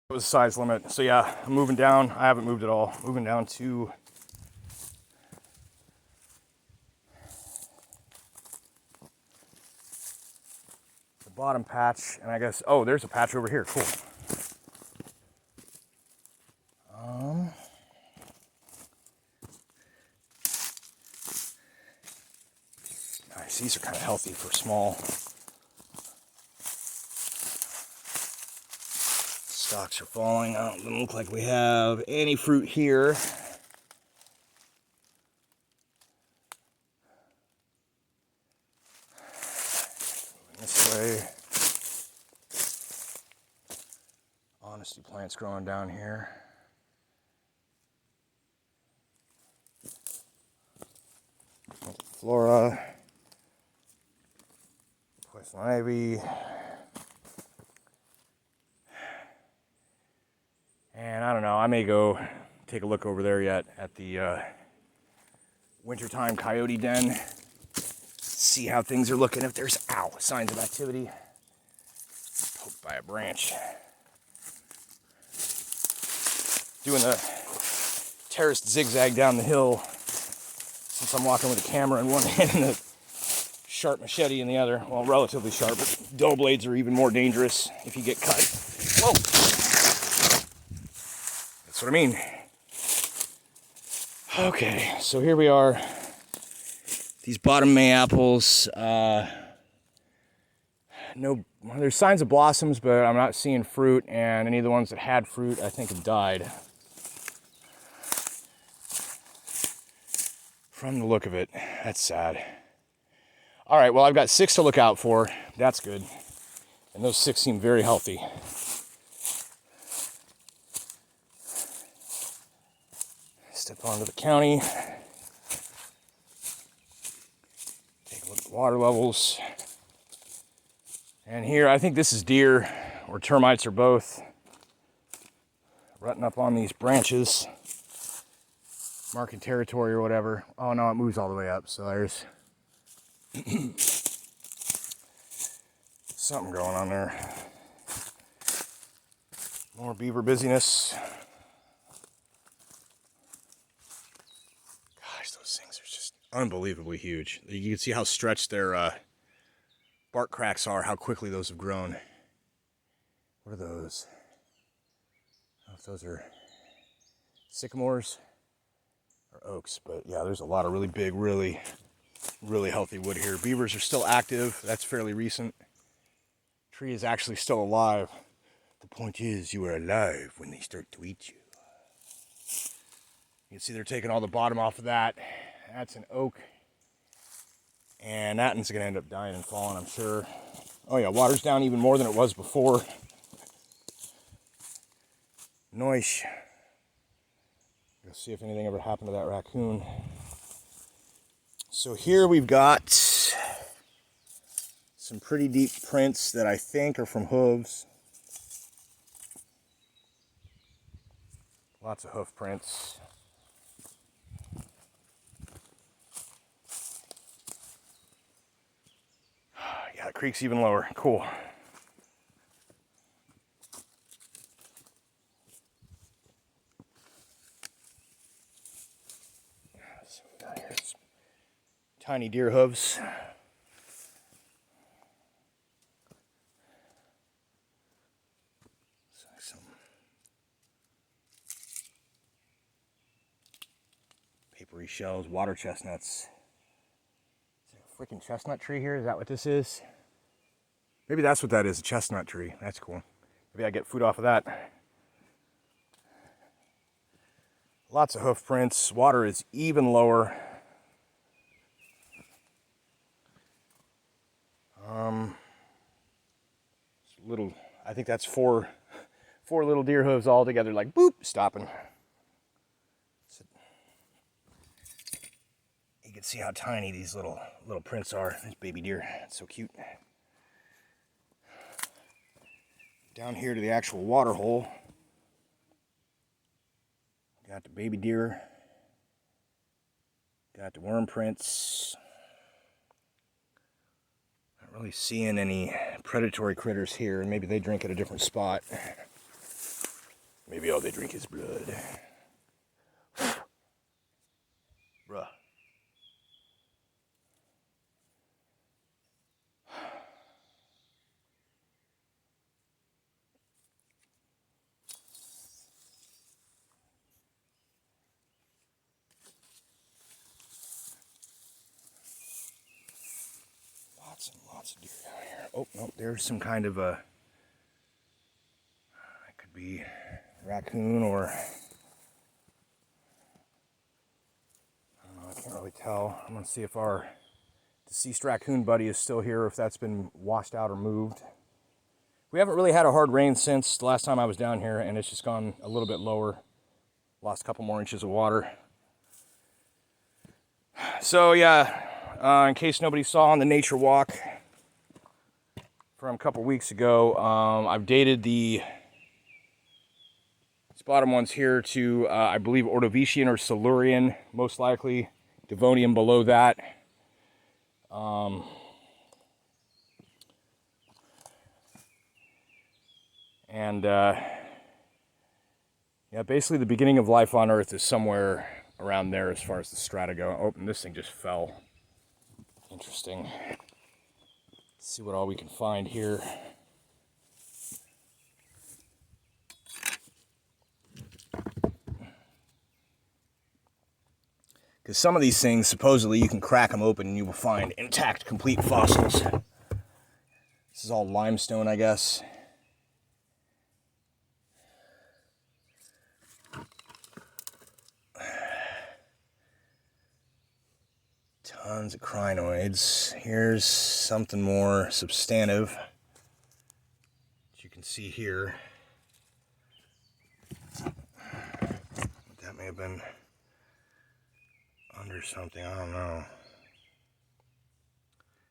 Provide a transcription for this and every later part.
It was the size limit. So yeah, I'm moving down. I haven't moved at all. Moving down to the bottom patch, and I guess, oh, there's a patch over here. Cool. Nice. These are kind of healthy for small. Stalks are falling. Doesn't look like we have any fruit here. Moving this way. Honesty plants growing down here. Flora. Poison ivy. And I don't know, I may go take a look over there yet at the wintertime coyote den. See how things are looking, if there's, signs of activity. Poked by a branch. Doing the terraced zigzag down the hill since I'm walking with a camera in one hand and a sharp machete in the other. Well, relatively sharp, but dull blades are even more dangerous if you get cut. Whoa! That's what I mean. Okay, so here we are. These bottom May apples, no, there's signs of blossoms, but I'm not seeing fruit, and any of the ones that had fruit, I think, have died. From the look of it, that's sad. All right, well, I've got 6 to look out for. That's good. And those 6 seem very healthy. Step onto the county. Take a look at the water levels. And here, I think this is deer or termites or both. Rutting up on these branches. Marking territory or whatever. Oh no, it moves all the way up, so there's something going on there. More beaver busyness. Gosh, those things are just unbelievably huge. You can see how stretched their bark cracks are, how quickly those have grown. What are those? I don't know if those are sycamores or oaks, but yeah, there's a lot of really big, really healthy wood here. Beavers are still active. That's fairly recent. Tree is actually still alive. The point is, you are alive when they start to eat you. You can see they're taking all the bottom off of that. That's an oak. And that one's gonna end up dying and falling, I'm sure. Oh yeah, water's down even more than it was before. Noish. Let's see if anything ever happened to that raccoon. So here we've got some pretty deep prints that I think are from hooves. Lots of hoof prints. Yeah, the creek's even lower. Cool. So we got here some tiny deer hooves. Some papery shells, water chestnuts. Is there a freaking chestnut tree here? Is that what this is? Maybe that's what that is, a chestnut tree. That's cool. Maybe I get food off of that. Lots of hoof prints. Water is even lower. Little, I think that's four little deer hooves all together, like boop, stopping. You can see how tiny these little prints are. This baby deer, it's so cute. Down here to the actual water hole. Got the baby deer. Got the worm prints. Not really seeing any predatory critters here, and maybe they drink at a different spot. Maybe all they drink is blood. Bruh. Lots and lots of deer down here. Oh, no, there's some kind of a... It could be raccoon or... I don't know, I can't really tell. I'm going to see if our deceased raccoon buddy is still here, or if that's been washed out or moved. We haven't really had a hard rain since the last time I was down here, and it's just gone a little bit lower. Lost a couple more inches of water. So yeah, in case nobody saw on the nature walk from a couple weeks ago, I've dated these bottom ones here to, I believe, Ordovician or Silurian, most likely. Devonian below that. Yeah, basically the beginning of life on Earth is somewhere around there as far as the strata go. Oh, and this thing just fell. Interesting. Let's see what all we can find here. Because some of these things, supposedly, you can crack them open and you will find intact, complete fossils. This is all limestone, I guess. Tons of crinoids. Here's something more substantive, as you can see here. That may have been under something, I don't know.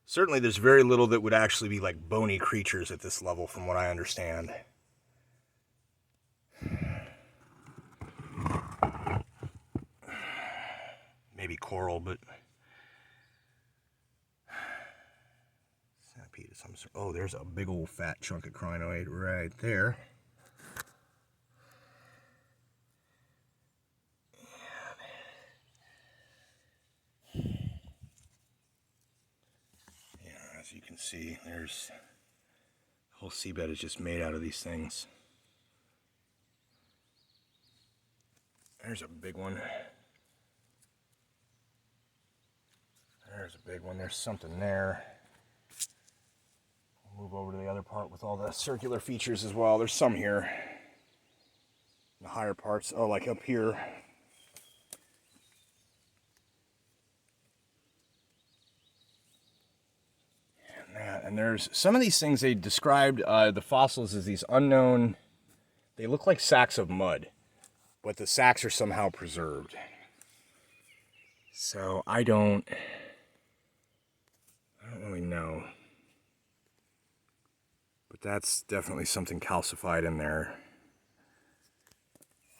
Certainly there's very little that would actually be like bony creatures at this level, from what I understand. Maybe coral, but... Centipede of some sort. Oh, there's a big old fat chunk of crinoid right there. As you can see, there's the whole seabed is just made out of these things. There's a big one. There's a big one. There's something there. We'll move over to the other part with all the circular features as well. There's some here. The higher parts. Oh, like up here. And there's some of these things, they described the fossils as these unknown, they look like sacks of mud, but the sacks are somehow preserved. So I don't really know. But that's definitely something calcified in there.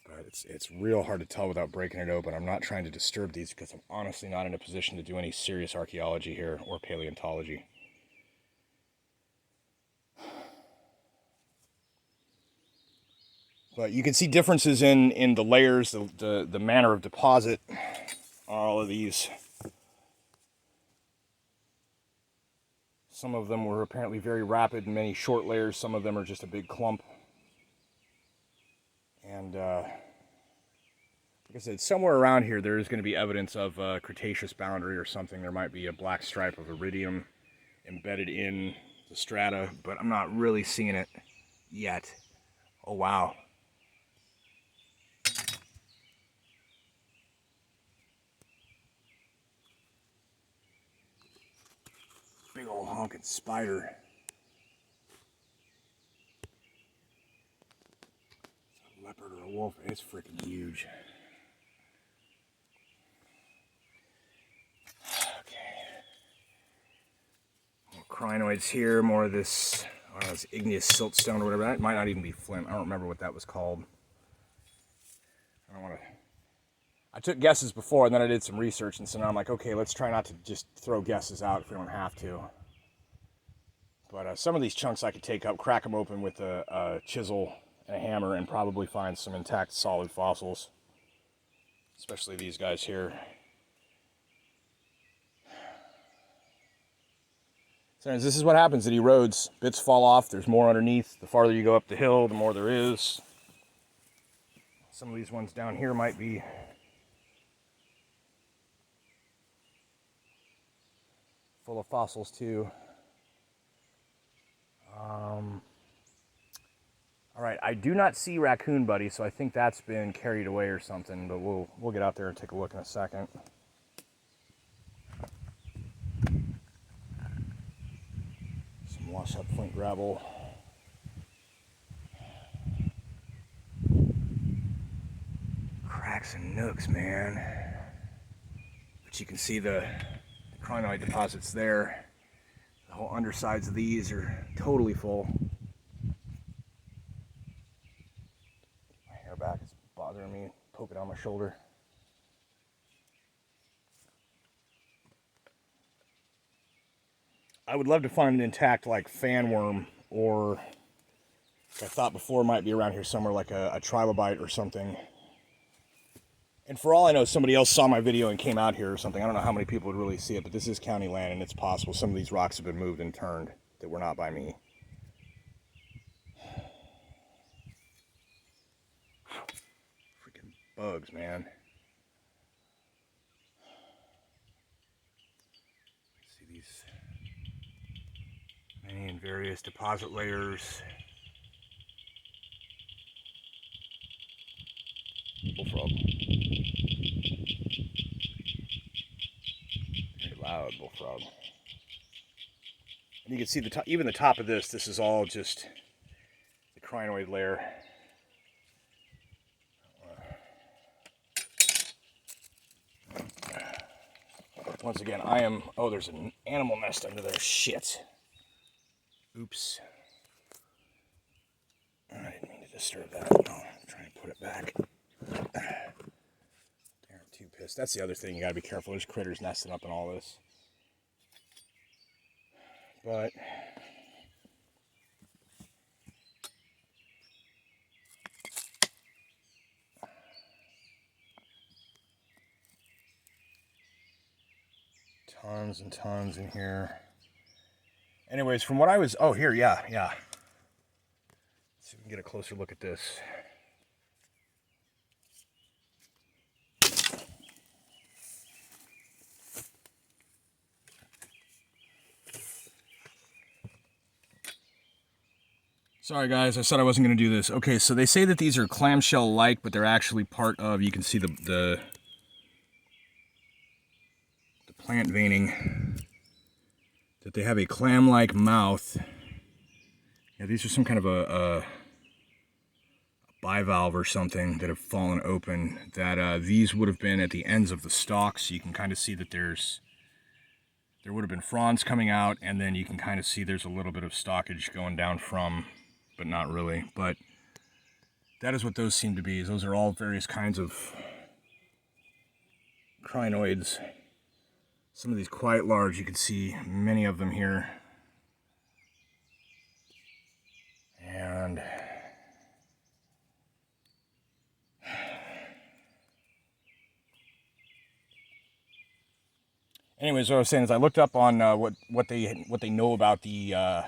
But it's real hard to tell without breaking it open. I'm not trying to disturb these because I'm honestly not in a position to do any serious archaeology here or paleontology. But you can see differences in the layers, the manner of deposit on all of these. Some of them were apparently very rapid, many short layers. Some of them are just a big clump. And like I said, somewhere around here there is going to be evidence of a Cretaceous boundary or something. There might be a black stripe of iridium embedded in the strata, but I'm not really seeing it yet. Oh, wow. Big old honking spider. It's a leopard or a wolf. It's freaking huge. Okay. More crinoids here. More of this, I don't know, this igneous siltstone or whatever. That might not even be flint. I don't remember what that was called. I don't want to... I took guesses before, and then I did some research, and so now I'm like, okay, let's try not to just throw guesses out if we don't have to. But some of these chunks I could take up, crack them open with a chisel, and a hammer and probably find some intact solid fossils, especially these guys here. So this is what happens. It erodes. Bits fall off. There's more underneath. The farther you go up the hill, the more there is. Some of these ones down here might be full of fossils too. All right, I do not see raccoon buddy, so I think that's been carried away or something, but we'll get out there and take a look in a second. Some washed up flint gravel. Cracks and nooks, man. But you can see the crinoid deposits there. The whole undersides of these are totally full. My hair back is bothering me, poking on my shoulder. I would love to find an intact like fan worm, or I thought before might be around here somewhere, like a trilobite or something. And for all I know, somebody else saw my video and came out here or something. I don't know how many people would really see it, but this is county land, and it's possible some of these rocks have been moved and turned that were not by me. Freaking bugs, man. See these many and various deposit layers. Bullfrog. Very loud bullfrog. And you can see the top, even the top of this. This is all just the crinoid layer. Once again, I am. Oh, there's an animal nest under there. Shit. Oops. I didn't mean to disturb that. No, I'm trying to put it back. Damn, too pissed. That's the other thing. You gotta be careful. There's critters nesting up in all this. But tons and tons in here. Anyways, from what I was... Oh, here, yeah. Let's see if we can get a closer look at this. Sorry guys, I said I wasn't going to do this. Okay, so they say that these are clamshell-like, but they're actually part of, you can see the plant veining, that they have a clam-like mouth. Yeah, these are some kind of a bivalve or something that have fallen open, that these would have been at the ends of the stalk, so you can kind of see that there would have been fronds coming out, and then you can kind of see there's a little bit of stockage going down from, but not really. But that is what those seem to be. Those are all various kinds of crinoids. Some of these quite large. You can see many of them here. And anyways, what I was saying is I looked up on what they know about the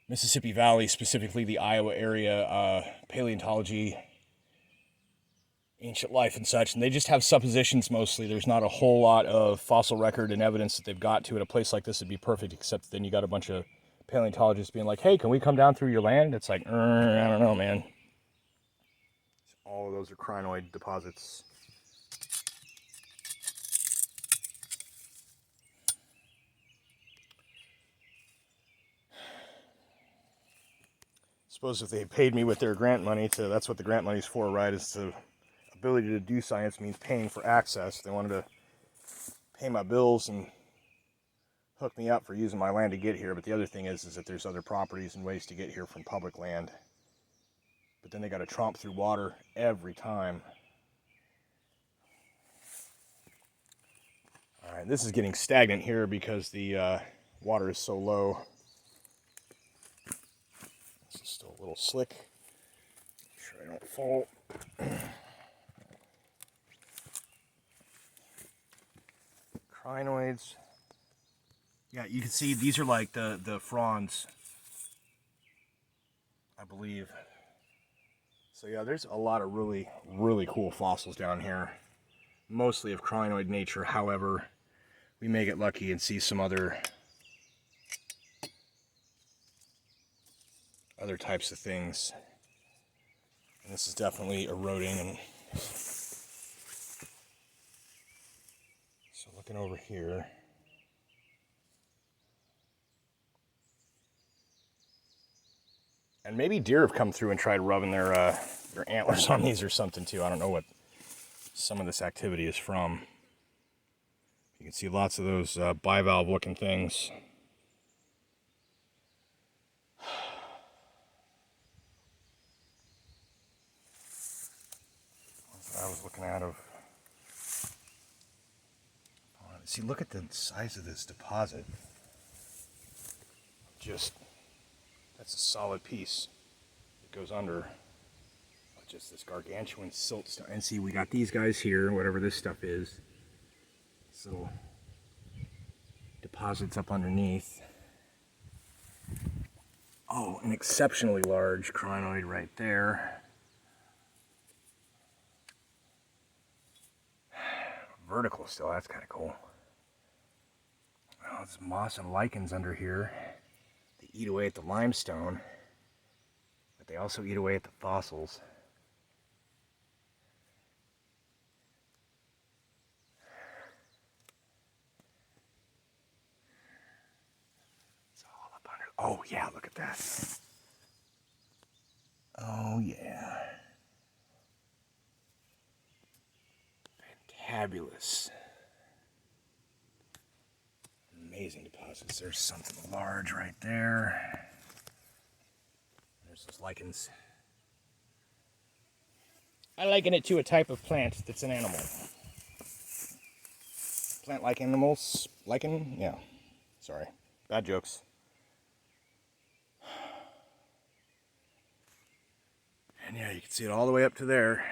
Mississippi Valley, specifically the Iowa area, paleontology, ancient life and such, and they just have suppositions mostly. There's not a whole lot of fossil record and evidence that they've got to at a place like this would be perfect, except then you got a bunch of paleontologists being like, hey, can we come down through your land? It's like, I don't know, man. All of those are crinoid deposits. Suppose if they paid me with their grant money that's what the grant money's for, right? Is the ability to do science means paying for access. They wanted to pay my bills and hook me up for using my land to get here. But the other thing is that there's other properties and ways to get here from public land. But then they got to tromp through water every time. All right, this is getting stagnant here because the water is so low. This is still a little slick. I don't fall. Crinoids. Yeah, you can see these are like the fronds, I believe. So yeah, there's a lot of really, really cool fossils down here. Mostly of crinoid nature, however, we may get lucky and see some other types of things. And this is definitely eroding. And so looking over here. And maybe deer have come through and tried rubbing their antlers on these or something too. I don't know what some of this activity is from. You can see lots of those bivalve looking things. I was looking out of. See, look at the size of this deposit. Just, that's a solid piece that goes under. Just this gargantuan siltstone. And see, we got these guys here, whatever this stuff is. This little deposits up underneath. Oh, an exceptionally large crinoid right there. Vertical still, that's kind of cool. Oh, there's moss and lichens under here. They eat away at the limestone, but they also eat away at the fossils. It's all up under. Oh yeah, look at that. Oh yeah. Fantabulous. Amazing deposits. There's something large right there. There's those lichens. I liken it to a type of plant that's an animal. Plant-like animals. Lichen? Yeah. Sorry. Bad jokes. And yeah, you can see it all the way up to there.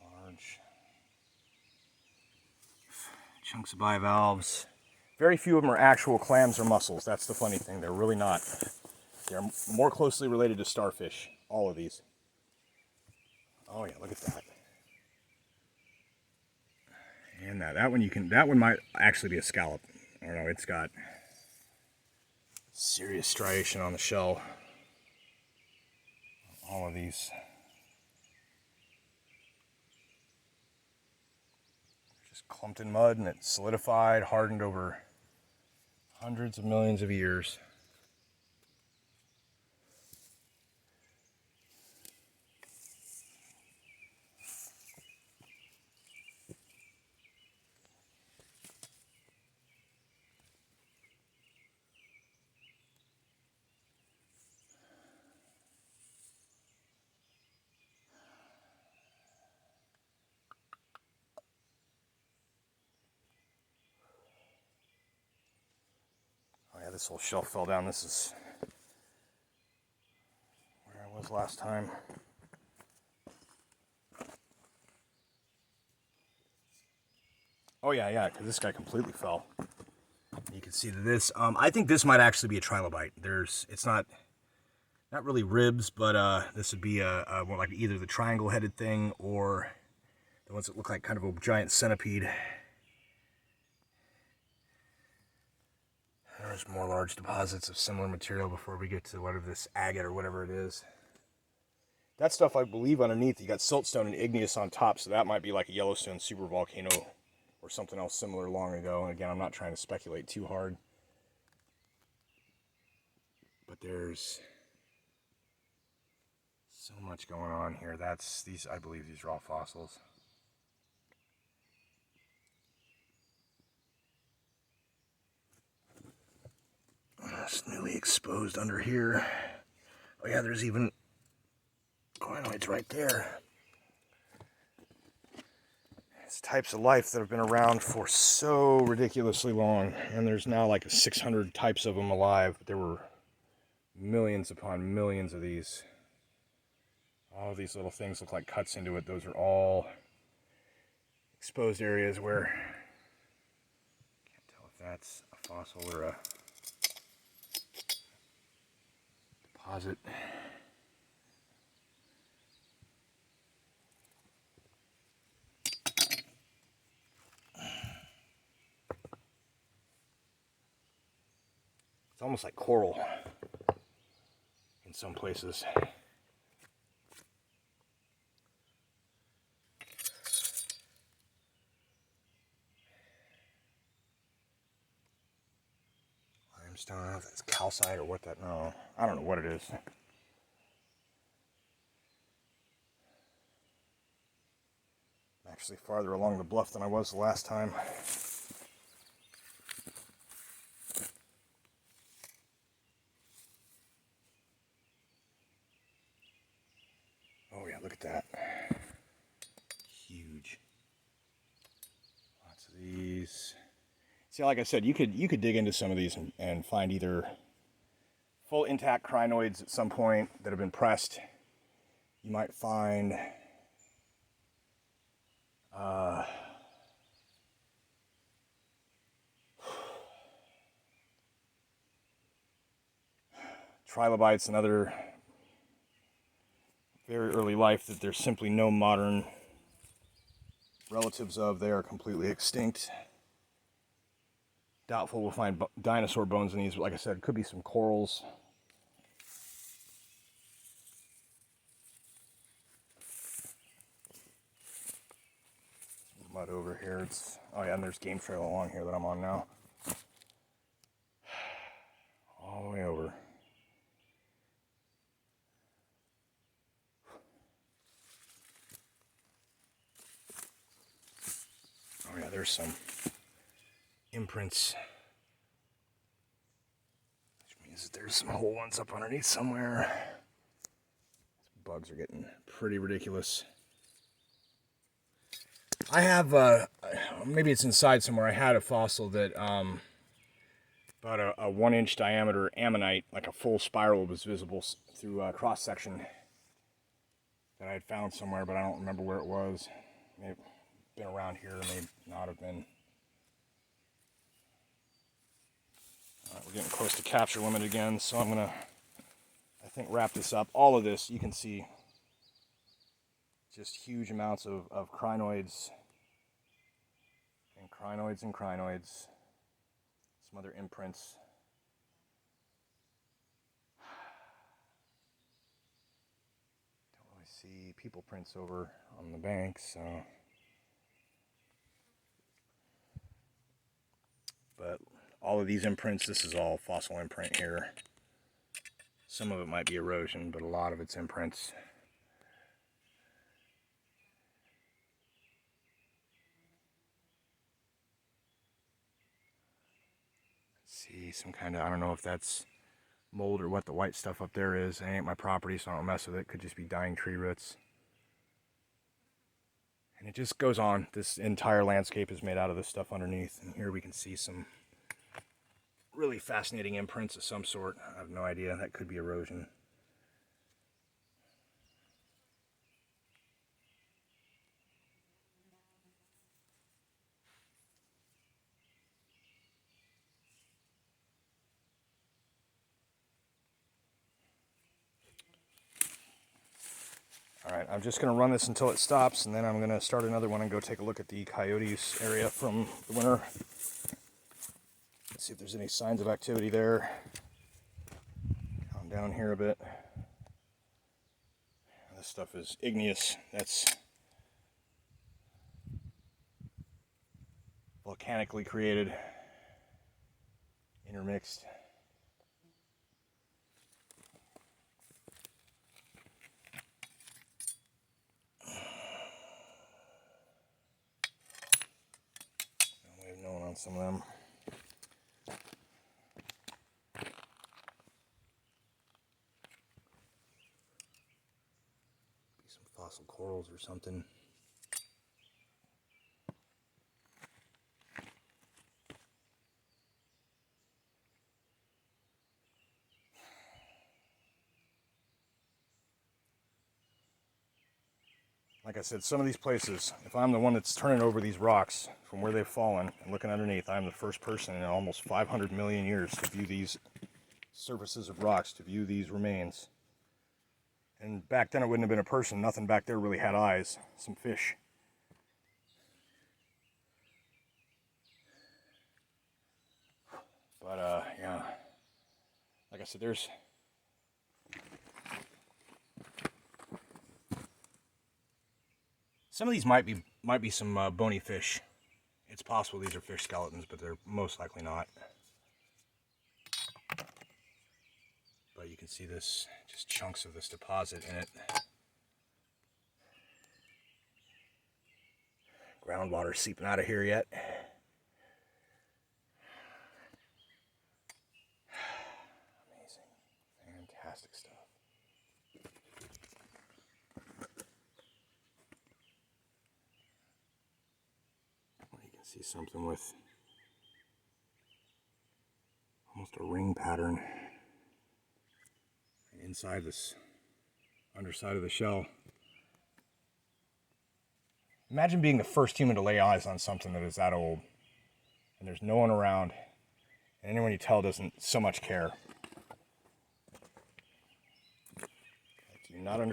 Large chunks of bivalves. Very few of them are actual clams or mussels. That's the funny thing. They're really not. They're more closely related to starfish. All of these. Oh yeah, look at that. And that one you can. That one might actually be a scallop. I don't know. It's got serious striation on the shell. All of these. Just clumped in mud and it solidified, hardened over hundreds of millions of years. Oh yeah, this whole shelf fell down. This is where I was last time. Oh yeah, because this guy completely fell. You can see that this, I think this might actually be a trilobite. It's not really ribs, but this would be more like either the triangle-headed thing or the ones that look like kind of a giant centipede. There's more large deposits of similar material before we get to whatever this agate or whatever it is. That stuff, I believe, underneath, you got siltstone and igneous on top, so that might be like a Yellowstone supervolcano or something else similar long ago. And again, I'm not trying to speculate too hard. But there's so much going on here. I believe these are all fossils. It's newly exposed under here. Oh yeah, there's even crinoids right there. It's types of life that have been around for so ridiculously long, and there's now like 600 types of them alive, but there were millions upon millions of these. All of these little things look like cuts into it. Those are all exposed areas where, can't tell if that's a fossil or a deposit. It's almost like coral in some places. Limestone, I don't know if that's calcite or what that, no, I don't know what it is. I'm actually farther along the bluff than I was the last time. Oh yeah, look at that. Huge. Lots of these. See, like I said, you could dig into some of these and find either full intact crinoids at some point that have been pressed. You might find trilobites and other very early life that there's simply no modern relatives of. They are completely extinct. Doubtful we'll find dinosaur bones in these, but like I said, could be some corals. Some mud over here. Oh yeah, and there's game trail along here that I'm on now. All the way over. Oh yeah, there's some imprints. Which means that there's some whole ones up underneath somewhere. These bugs are getting pretty ridiculous. I have, maybe it's inside somewhere, I had a fossil that, about a 1-inch diameter ammonite, like a full spiral was visible through a cross section that I had found somewhere, but I don't remember where it was. Maybe been around here, may not have been. Alright, we're getting close to capture limit again, so I'm gonna, I think, wrap this up. All of this, you can see just huge amounts of crinoids and crinoids and crinoids. Some other imprints. Don't really see people prints over on the bank, so. But all of these imprints, this is all fossil imprint here. Some of it might be erosion, but a lot of it's imprints. See some kind of, I don't know if that's mold or what the white stuff up there is. It ain't my property, so I don't mess with it. Could just be dying tree roots. And it just goes on. This entire landscape is made out of this stuff underneath. And here we can see some really fascinating imprints of some sort. I have no idea. That could be erosion. Alright, I'm just going to run this until it stops, and then I'm going to start another one and go take a look at the coyotes area from the winter. Let's see if there's any signs of activity there. Calm down here a bit. This stuff is igneous. That's volcanically created, intermixed. We have known on some of them. fossil corals or something. Like I said, some of these places, if I'm the one that's turning over these rocks from where they've fallen and looking underneath, I'm the first person in almost 500 million years to view these surfaces of rocks, to view these remains. And back then it wouldn't have been a person. Nothing back there really had eyes. Some fish. But yeah, like I said, there's some of these might be some bony fish. It's possible these are fish skeletons, but they're most likely not. But you can see this, just chunks of this deposit in it. Groundwater seeping out of here yet. Amazing. Fantastic stuff. You can see something with almost a ring pattern inside this underside of the shell. Imagine being the first human to lay eyes on something that is that old, and there's no one around, and anyone you tell doesn't so much care. I do not understand.